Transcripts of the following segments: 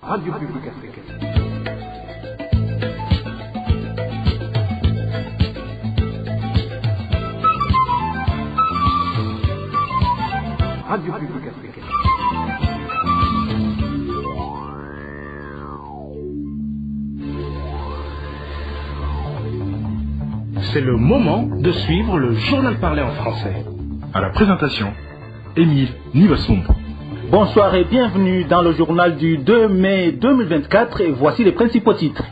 Radio Publique Africaine. Radio Publique Africaine. C'est le moment de suivre le journal parlé en français. À la présentation, Émile Nivasumbo. Bonsoir et bienvenue dans le journal du 2 mai 2024 et voici les principaux titres.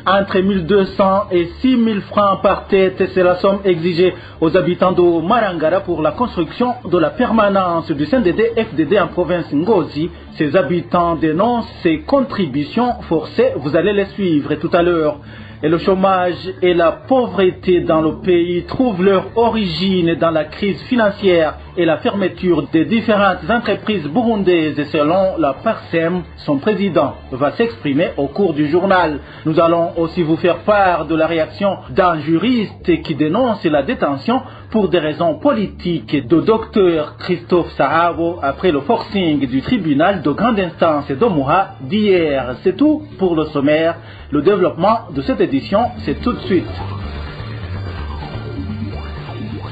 Entre 1200 et 6000 francs par tête, c'est la somme exigée aux habitants de Marangara pour la construction de la permanence du CNDD-FDD en province Ngozi. Ces habitants dénoncent ces contributions forcées, vous allez les suivre tout à l'heure. Et le chômage et la pauvreté dans le pays trouvent leur origine dans la crise financière et la fermeture des différentes entreprises burundaises selon la PARSEM. Son président va s'exprimer au cours du journal. Nous allons aussi vous faire part de la réaction d'un juriste qui dénonce la détention pour des raisons politiques de Dr Christophe Sahabo après le forcing du tribunal de grande instance d'Omuha d'hier. C'est tout pour le sommaire. Le développement de cette édition, c'est tout de suite.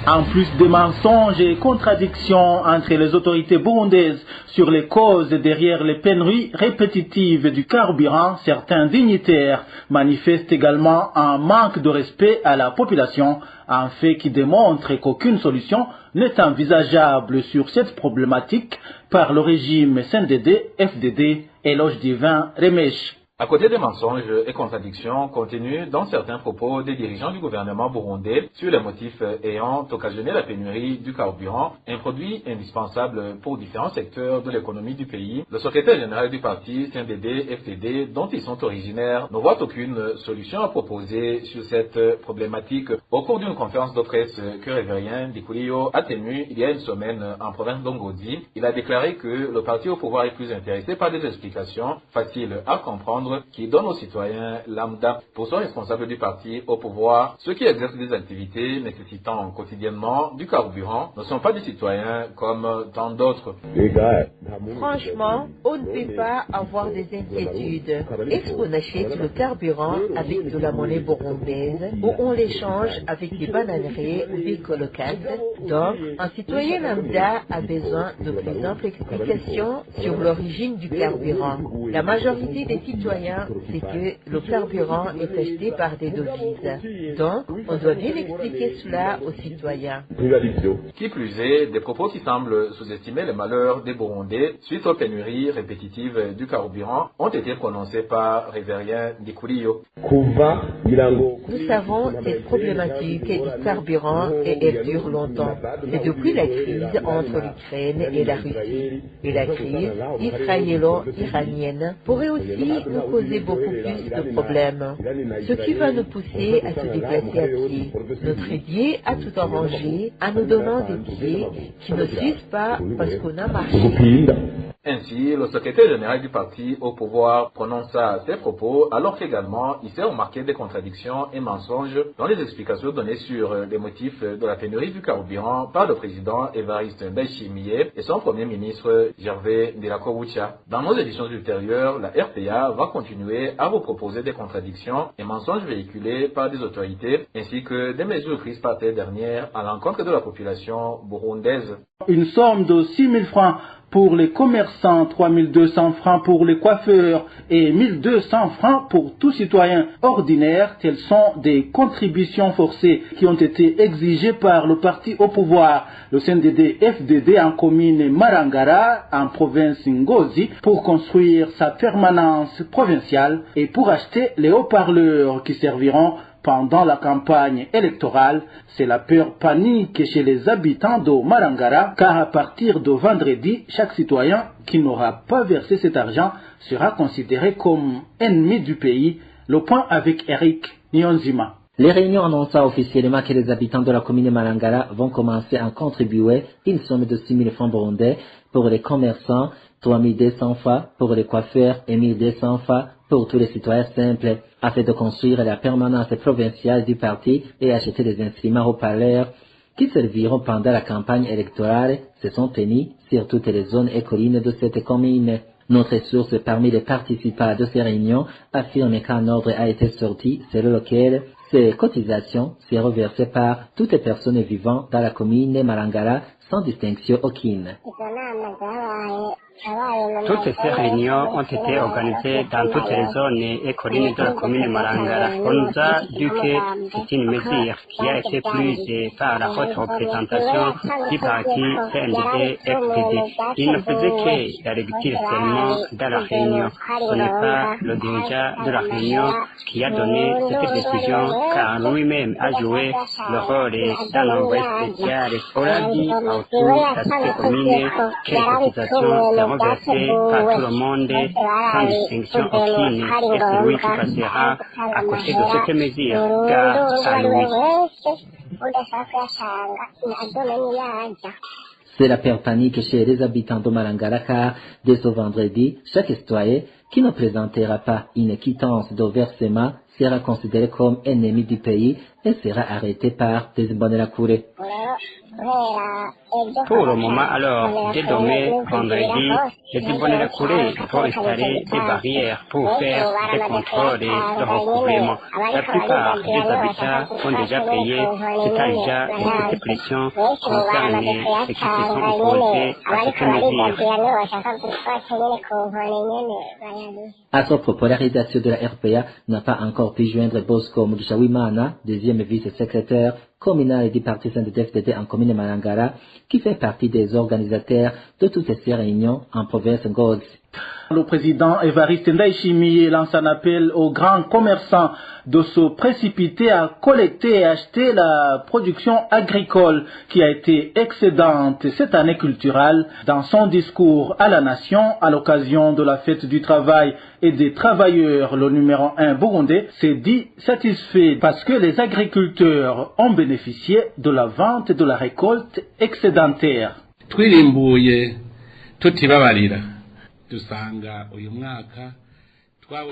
En plus des mensonges et contradictions entre les autorités burundaises sur les causes derrière les pénuries répétitives du carburant, certains dignitaires manifestent également un manque de respect à la population, un fait qui démontre qu'aucune solution n'est envisageable sur cette problématique par le régime CNDD-FDD. Éloge divin Remèche. À côté des mensonges et contradictions contenus dans certains propos des dirigeants du gouvernement burundais sur les motifs ayant occasionné la pénurie du carburant, un produit indispensable pour différents secteurs de l'économie du pays, le secrétaire général du parti CNDD-FDD, dont ils sont originaires, ne voit aucune solution à proposer sur cette problématique. Au cours d'une conférence de presse que Révérien Ndikuliyo a tenue il y a une semaine en province d'Ongozi, il a déclaré que le parti au pouvoir est plus intéressé par des explications faciles à comprendre qui donne aux citoyens lambda. Pour son responsable du parti au pouvoir, ceux qui exercent des activités nécessitant quotidiennement du carburant ne sont pas des citoyens comme tant d'autres. Franchement, on ne peut pas avoir des inquiétudes. Est-ce qu'on achète le carburant avec de la monnaie burundaise ou on l'échange avec des bananeries ou des colocates? Donc, un citoyen lambda a besoin de plus amples explications sur l'origine du carburant. La majorité des citoyens c'est que le carburant est acheté par des devises. Donc, on doit bien expliquer cela aux citoyens. Qui plus est, des propos qui semblent sous-estimer les malheurs des Burundais suite aux pénuries répétitives du carburant ont été prononcés par Révérien Ndikuliyo. Nous savons cette problématique du carburant et elle dure longtemps. C'est depuis la crise entre l'Ukraine et la Russie. Et la crise israélo-iranienne pourrait aussi nous causer beaucoup plus de problèmes. Ce qui va nous pousser à se déplacer à pied. Notre idée a tout arrangé en nous donnant des pieds qui ne suivent pas parce qu'on a marché. Ainsi, le secrétaire général du parti au pouvoir prononça ces propos alors qu'également il s'est remarqué des contradictions et mensonges dans les explications données sur les motifs de la pénurie du carburant par le président Évariste Ndayishimiye et son premier ministre Gervais Ndirakobucha. Dans nos éditions ultérieures, la RPA va continuer à vous proposer des contradictions et mensonges véhiculés par des autorités ainsi que des mesures prises par ces dernières à l'encontre de la population burundaise. Une somme de 6000 francs pour les commerçants, 3200 francs pour les coiffeurs et 1200 francs pour tout citoyen ordinaire. Telles sont des contributions forcées qui ont été exigées par le parti au pouvoir, le CNDD-FDD en commune Marangara, en province Ngozi, pour construire sa permanence provinciale et pour acheter les haut-parleurs qui serviront pendant la campagne électorale. C'est la peur panique chez les habitants de Marangara, car à partir de vendredi, chaque citoyen qui n'aura pas versé cet argent sera considéré comme ennemi du pays. Le point avec Eric Nyonzima. Les réunions annonçant officiellement que les habitants de la commune de Marangara vont commencer à contribuer une somme de 6 000 francs burundais pour les commerçants, 3 200 francs pour les coiffeurs et 1 200 francs pour tous les citoyens simples, afin de construire la permanence provinciale du parti et acheter des instruments haut-parleurs qui serviront pendant la campagne électorale, se sont tenus sur toutes les zones et collines de cette commune. Notre source parmi les participants de ces réunions affirme qu'un ordre a été sorti selon lequel ces cotisations seraient reversées par toutes les personnes vivant dans la commune Marangara sans distinction aucune. Toutes ces réunions ont été organisées dans toutes les zones et collines de la commune Marangara. On nous a dit que c'est une mesure qui a été prise par la haute représentation du parti CNDD FDD. Il ne faisait que la lecture seulement dans la réunion. Ce n'est pas le dirigeant de la réunion qui a donné cette décision, car lui-même a joué le rôle d'un envoyé spécial. On a dit à toute la commune que les cotisations versé par tout le monde sans distinction aucune, et c'est lui qui passera à côté de cette mesure, car à lui. C'est la peur panique chez les habitants de Marangara car dès ce vendredi, chaque citoyen qui ne présentera pas une quittance de versement sera considéré comme ennemi du pays et sera arrêté par des Imbonerakure. Pour le moment, alors, dès demain, vendredi, les Imbonerakure vont installer des barrières pour faire des contrôles de recouvrement. La plupart des habitants ont déjà payé cet argent et cette pression concerne ceux qui se sont opposés à cette mesure. À ce propos, la rédaction de la RPA n'a pas encore pu joindre Bosco Mugisha-Wimana, deuxième vice-secrétaire communal du parti CNDD-FDD en commune Marangara, qui fait partie des organisateurs de toutes ces réunions en province Ngozi. Le président Évariste Ndayishimiye lance un appel aux grands commerçants de se précipiter à collecter et acheter la production agricole qui a été excédente cette année culturelle. Dans son discours à la nation à l'occasion de la fête du travail et des travailleurs, le numéro 1 burundais s'est dit satisfait parce que les agriculteurs ont bénéficié de la vente de la récolte excédentaire. Twirimbuye tutibabarira.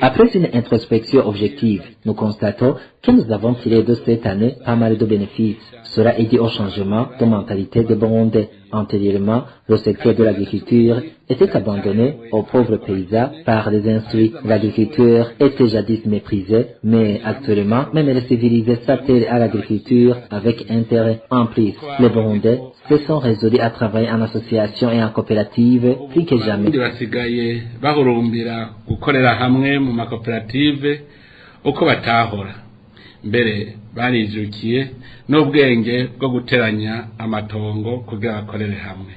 Après une introspection objective, nous constatons que nous avons tiré de cette année pas mal de bénéfices. Cela est dû au changement de mentalité des Burundais. Antérieurement, le secteur de l'agriculture était abandonné aux pauvres paysans par les instruits. L'agriculture était jadis méprisée, mais actuellement, même les civilisés s'attellent à l'agriculture avec intérêt. En plus, les Burundais se sont résolus à travailler en association et en coopérative plus que jamais. Basigaye bahurumbira gukorera hamwe mu makoperative uko batahora. Mbere barijukiye n'ubwenge bwo guteranya amatongo kugira bakorere hamwe.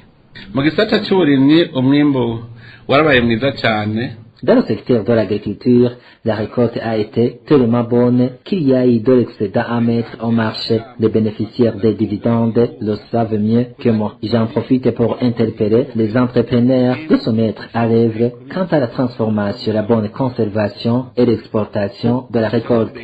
Mu gisata cy'uburimyi umwimbo warabaye mwiza cyane. Dans le secteur de l'agriculture, la récolte a été tellement bonne qu'il y a eu de l'excédent à mettre au marché. Les bénéficiaires des dividendes le savent mieux que moi. J'en profite pour interpeller les entrepreneurs de se mettre à l'œuvre quant à la transformation, la bonne conservation et l'exportation de la récolte.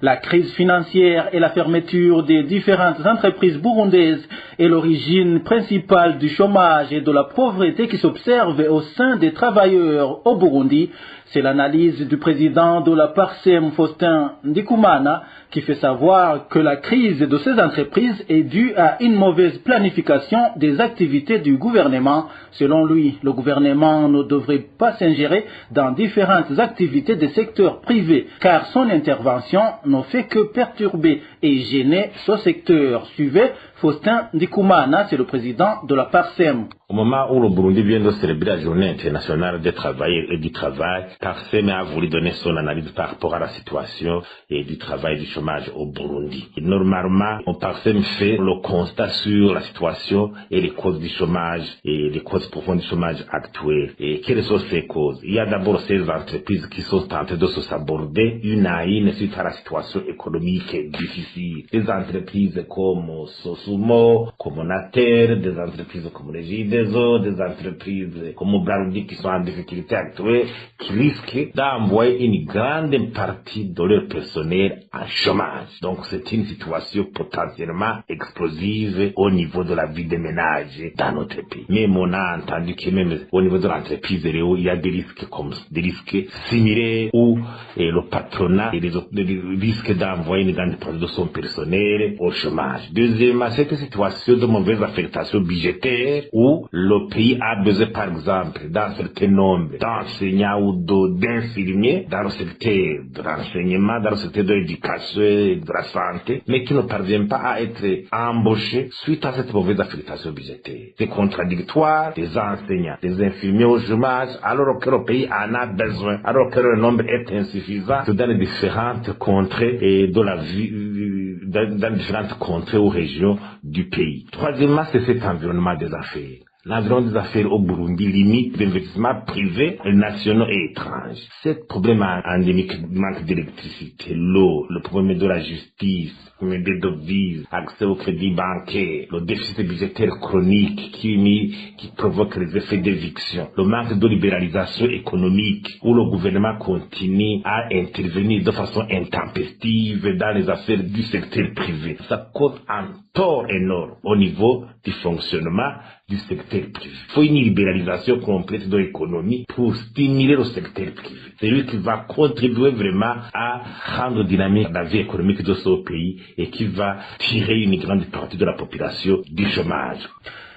La crise financière et la fermeture des différentes entreprises burundaises est l'origine principale du chômage et de la pauvreté qui s'observe au sein des travailleurs au Burundi. C'est l'analyse du président de la PARSEM, Faustin Ndikumana, qui fait savoir que la crise de ces entreprises est due à une mauvaise planification des activités du gouvernement. Selon lui, le gouvernement ne devrait pas s'ingérer dans différentes activités des secteurs privés, car son intervention ne fait que perturber et gêner ce secteur. Suivez Faustin Ndikumana, c'est le président de la PARSEM. Au moment où le Burundi vient de célébrer la journée internationale des travailleurs et du travail, PARSEM a voulu donner son analyse par rapport à la situation et du travail et du chômage au Burundi. Et normalement, PARSEM fait le constat sur la situation et les causes du chômage et les causes profondes du chômage actuel. Et quelles sont ces causes? Il y a d'abord ces entreprises qui sont tentées de se saborder une à une suite à la situation économique difficile. Des entreprises comme Sosumo, comme Nater, des entreprises comme Regideso, des entreprises comme Brarudi qui sont en difficulté actuelle, qui risquent d'envoyer une grande partie de leur personnel en chômage. Donc c'est une situation potentiellement explosive au niveau de la vie des ménages dans notre pays. Même on a entendu que même au niveau de l'entreprise, il y a des risques comme des risques similaires où le patronat et les risque d'envoyer une grande partie de son personnel au chômage. Deuxièmement, cette situation de mauvaise affectation budgétaire où le pays a besoin, par exemple, d'un certain nombre d'enseignants ou d'infirmiers dans le secteur de l'enseignement, dans le secteur de l'éducation et de la santé, mais qui ne parviennent pas à être embauchés suite à cette mauvaise affectation budgétaire. C'est contradictoire, des enseignants, des infirmiers au chômage, alors que le pays en a besoin, alors que le nombre est insuffisant dans les différentes contrées et de la vie, dans différentes contrées ou régions du pays. Troisièmement, c'est cet environnement des affaires. L'environnement des affaires au Burundi limite l'investissement privé, nationaux et étranges. Ce problème endémique du manque d'électricité, l'eau, le problème de la justice, le problème des devises, accès au crédit bancaire, le déficit budgétaire chronique qui provoque les effets d'éviction, le manque de libéralisation économique où le gouvernement continue à intervenir de façon intempestive dans les affaires du secteur privé. Ça cause un tort énorme au niveau du fonctionnement du secteur privé. Il faut une libéralisation complète de l'économie pour stimuler le secteur privé. C'est lui qui va contribuer vraiment à rendre dynamique la vie économique de ce pays et qui va tirer une grande partie de la population du chômage.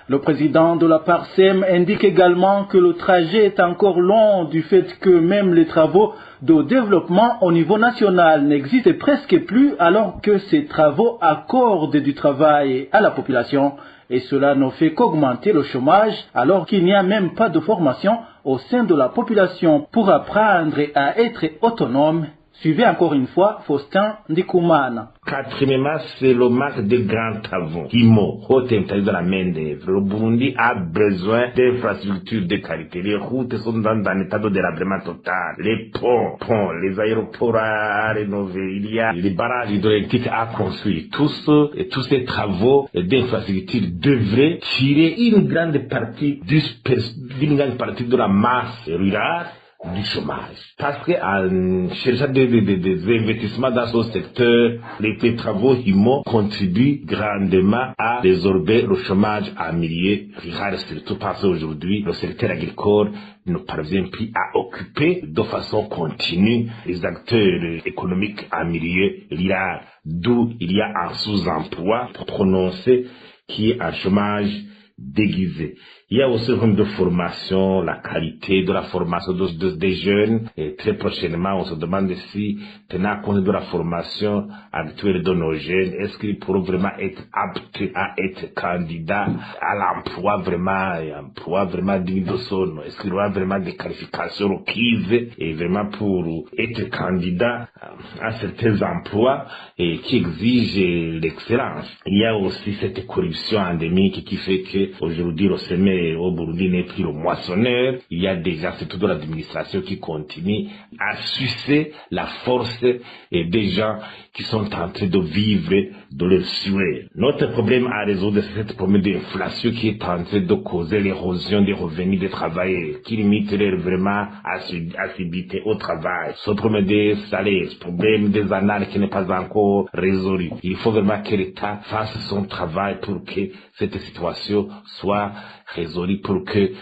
Le président de la PARSEM indique également que le trajet est encore long du fait que même les travaux de développement au niveau national n'existent presque plus alors que ces travaux accordent du travail à la population. Et cela ne fait qu'augmenter le chômage alors qu'il n'y a même pas de formation au sein de la population pour apprendre à être autonome. Suivez encore une fois Faustin Ndikoumana. Quatrièmement, c'est le manque de grands travaux. IMO, haute intensité de la main-d'œuvre. Le Burundi a besoin d'infrastructures de qualité. Les routes sont dans un état de délabrement total. Les ponts, les aéroports à rénover. Il y a les barrages hydroélectriques à construire. Tous ces travaux d'infrastructures devraient tirer une grande partie de la masse rurale du chômage. Parce qu'en cherchant des investissements dans ce secteur, les travaux IMO contribuent grandement à résorber le chômage en milieu rural, surtout parce qu'aujourd'hui, le secteur agricole ne parvient plus à occuper de façon continue les acteurs économiques en milieu rural, d'où il y a un sous-emploi prononcé qui est un chômage déguisé. Il y a aussi le problème de formation, la qualité de la formation des jeunes. Et très prochainement, on se demande si, tenant compte de la formation actuelle de nos jeunes, est-ce qu'ils pourront vraiment être aptes à être candidats à l'emploi vraiment digne de son nom? Est-ce qu'il y aura vraiment des qualifications requises et vraiment pour être candidat à certains emplois et qui exigent l'excellence? Il y a aussi cette corruption endémique qui fait que aujourd'hui le semestre au Burundi n'est plus le moissonneur. Il y a déjà surtout de l'administration qui continue à sucer la force et des gens qui sont en train de vivre de leur sueur. Notre problème à résoudre, c'est ce problème d'inflation qui est en train de causer l'érosion des revenus des travailleurs, qui limite leur vraiment assiduité au travail. Ce problème des salaires, ce problème des annales qui n'est pas encore résolu. Il faut vraiment que l'État fasse son travail pour que cette situation soit résolue, pour que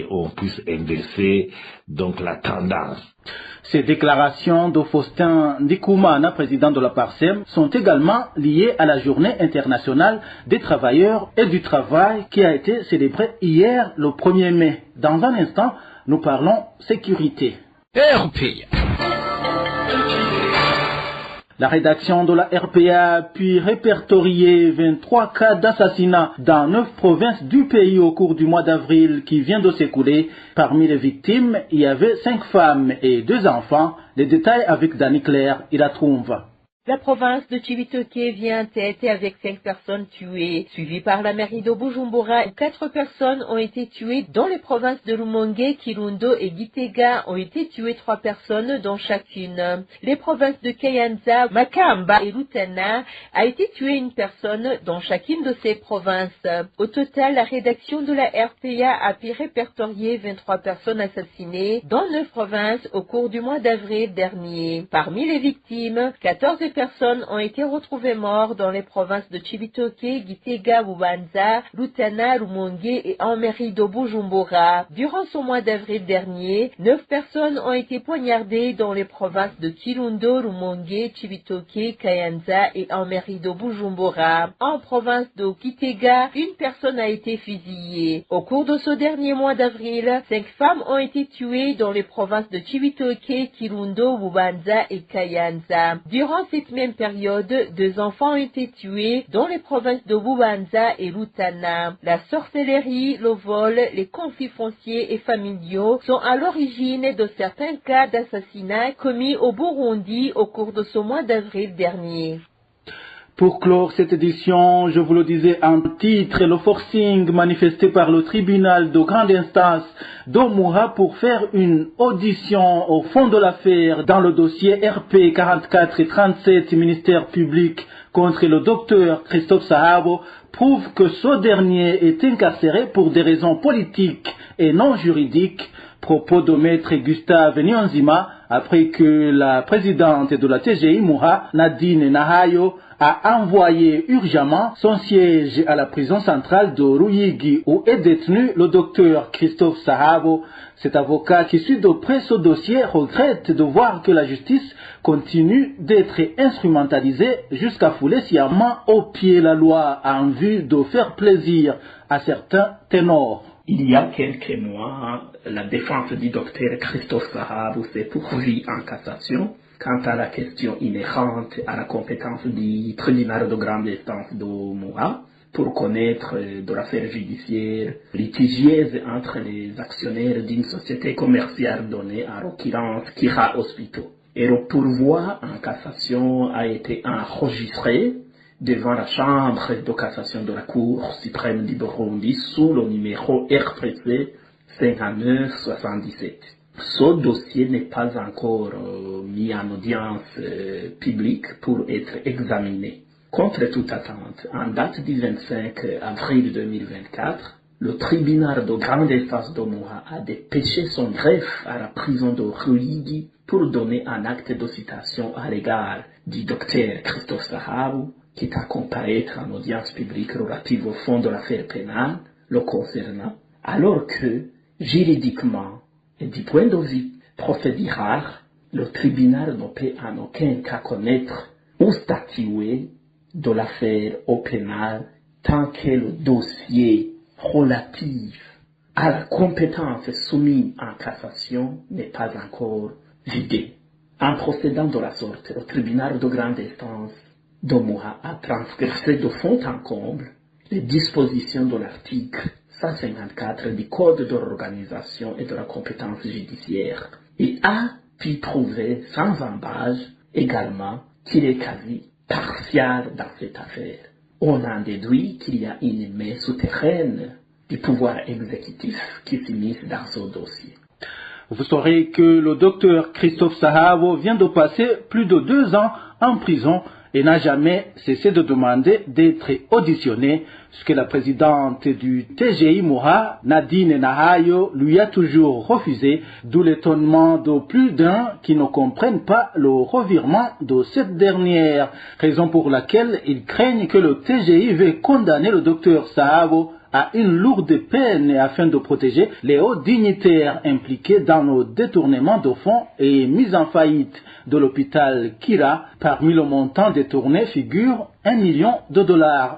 on puisse inverser donc la tendance. Ces déclarations de Faustin Ndikoumana, président de la PARSEM, sont également liées à la Journée internationale des travailleurs et du travail qui a été célébrée hier le 1er mai. Dans un instant, nous parlons sécurité. RPA. La rédaction de la RPA a pu répertorier 23 cas d'assassinat dans 9 provinces du pays au cours du mois d'avril qui vient de s'écouler. Parmi les victimes, il y avait 5 femmes et 2 enfants. Les détails avec Dani Claire, il la trouve. La province de Cibitoke vient en tête avec 5 personnes tuées, suivie par la mairie de Bujumbura. 4 personnes ont été tuées, dont les provinces de Rumonge, Kirundo et Gitega ont été tuées 3 personnes, dont chacune. Les provinces de Kayanza, Makamba et Rutana a été tuée 1 personne, dont chacune de ces provinces. Au total, la rédaction de la RPA a pu répertorier 23 personnes assassinées dans 9 provinces au cours du mois d'avril dernier. Parmi les victimes, 14 personnes ont été retrouvées mortes dans les provinces de Cibitoke, Gitega, Bubanza, Rutana, Rumongue et en mairie de Bujumbura. Durant ce mois d'avril dernier, 9 personnes ont été poignardées dans les provinces de Kirundo, Rumongue, Cibitoke, Kayanza et en mairie de Bujumbura. En province de Gitega, une personne a été fusillée. Au cours de ce dernier mois d'avril, 5 femmes ont été tuées dans les provinces de Cibitoke, Kirundo, Bubanza et Kayanza. Durant cette même période, 2 enfants ont été tués dans les provinces de Bubanza et Rutana. La sorcellerie, le vol, les conflits fonciers et familiaux sont à l'origine de certains cas d'assassinat commis au Burundi au cours de ce mois d'avril dernier. Pour clore cette édition, je vous le disais en titre, le forcing manifesté par le tribunal de grande instance d'Omuha pour faire une audition au fond de l'affaire dans le dossier RP 44 et 37 ministère public contre le docteur Christophe Sahabo prouve que ce dernier est incarcéré pour des raisons politiques et non juridiques. Propos de maître Gustave Nyonzima après que la présidente de la TGI Muha, Nadine Nahayo, a envoyé urgemment son siège à la prison centrale de Ruyigi où est détenu le docteur Christophe Sahabo. Cet avocat qui suit de près ce dossier regrette de voir que la justice continue d'être instrumentalisée jusqu'à fouler sciemment au pied la loi en vue de faire plaisir à certains ténors. Il y a quelques mois, la défense du docteur Christophe Sahabo s'est poursuivie en cassation quant à la question inhérente à la compétence du tribunal de grande instance de Moura pour connaître de l'affaire judiciaire litigieuse entre les actionnaires d'une société commerciale donnée en l'occurrence Kira Hospital. Et le pourvoi en cassation a été enregistré devant la chambre de cassation de la Cour suprême du Burundi sous le numéro RPC 5977. Ce dossier n'est pas encore mis en audience publique pour être examiné. Contre toute attente, en date du 25 avril 2024, le tribunal de grande instance d'Omuha a dépêché son greffe à la prison de Ruyigi pour donner un acte de citation à l'égard du docteur Christophe Sahabo, qui est à comparaître en audience publique relative au fond de l'affaire pénale le concernant, alors que, juridiquement et du point de vue procédural, le tribunal ne peut en aucun cas connaître ou statuer de l'affaire au pénal tant que le dossier relatif à la compétence soumise en cassation n'est pas encore vidé. En procédant de la sorte, le tribunal de grande instance d'Omuha a transgressé de fond en comble les dispositions de l'article 154 du Code de l'organisation et de la compétence judiciaire et a pu prouver sans embâche également qu'il est quasi partial dans cette affaire. On en déduit qu'il y a une main souterraine du pouvoir exécutif qui s'immisce dans ce dossier. Vous saurez que le docteur Christophe Sahabo vient de passer plus de 2 ans en prison et n'a jamais cessé de demander d'être auditionné, ce que la présidente du TGI Muha, Nadine Nahayo, lui a toujours refusé, d'où l'étonnement de plus d'un qui ne comprennent pas le revirement de cette dernière, raison pour laquelle ils craignent que le TGI veuille condamner le docteur Sahabo à une lourde peine afin de protéger les hauts dignitaires impliqués dans le détournement de fonds et mise en faillite de l'hôpital Kira. Parmi le montant détourné figure $1 million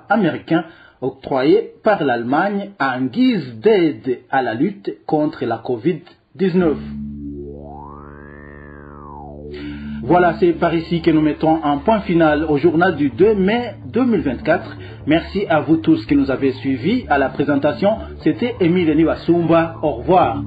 américains octroyés par l'Allemagne en guise d'aide à la lutte contre la Covid-19. Voilà, c'est par ici que nous mettons un point final au journal du 2 mai 2024. Merci à vous tous qui nous avez suivis. À la présentation, c'était Émile Niwasumba. Au revoir.